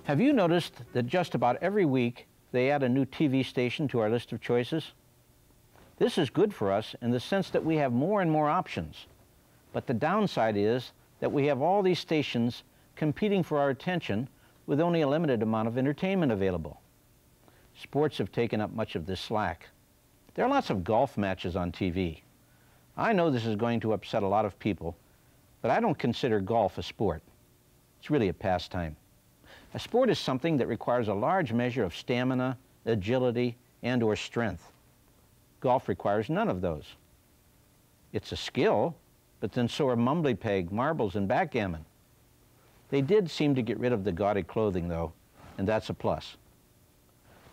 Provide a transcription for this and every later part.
Have you noticed that just about every week they add a new TV station to our list of choices? This is good for us in the sense that we have more and more options. But the downside is that we have all these stations competing for our attention with only a limited amount of entertainment available. Sports have taken up much of this slack. There are lots of golf matches on TV. I know this is going to upset a lot of people, but I don't consider golf a sport. It's really a pastime. A sport is something that requires a large measure of stamina, agility, and/or strength. Golf requires none of those. It's a skill, but then so are mumbly peg, marbles, and backgammon. They did seem to get rid of the gaudy clothing, though, and that's a plus.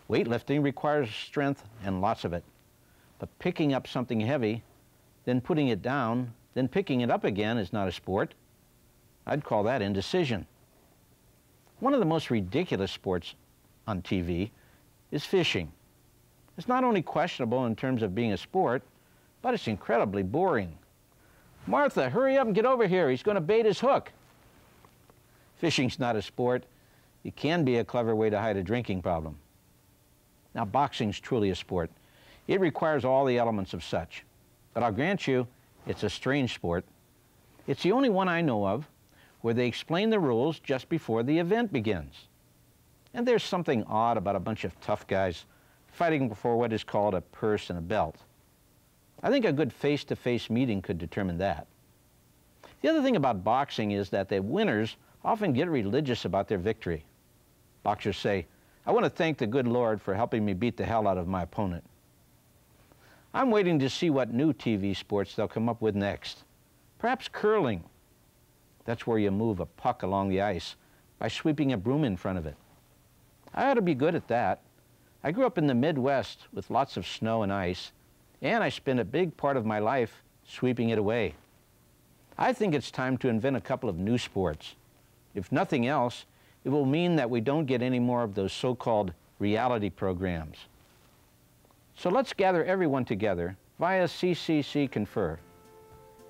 Weightlifting requires strength and lots of it, but picking up something heavy, then putting it down, then picking it up again is not a sport. I'd call that indecision. One of the most ridiculous sports on TV is fishing. It's not only questionable in terms of being a sport, but it's incredibly boring. Martha, hurry up and get over here. He's going to bait his hook. Fishing's not a sport. It can be a clever way to hide a drinking problem. Now, boxing's truly a sport. It requires all the elements of such. But I'll grant you, it's a strange sport. It's the only one I know of where they explain the rules just before the event begins. And there's something odd about a bunch of tough guys fighting for what is called a purse and a belt. I think a good face-to-face meeting could determine that. The other thing about boxing is that the winners often get religious about their victory. Boxers say, "I want to thank the good Lord for helping me beat the hell out of my opponent." I'm waiting to see what new TV sports they'll come up with next. Perhaps curling. That's where you move a puck along the ice by sweeping a broom in front of it. I ought to be good at that. I grew up in the Midwest with lots of snow and ice, and I spent a big part of my life sweeping it away. I think it's time to invent a couple of new sports. If nothing else, it will mean that we don't get any more of those so-called reality programs. So let's gather everyone together via CCC Confer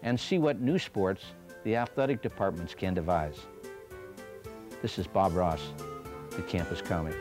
and see what new sports the athletic departments can devise. This is Bob Ross, the Campus Comic.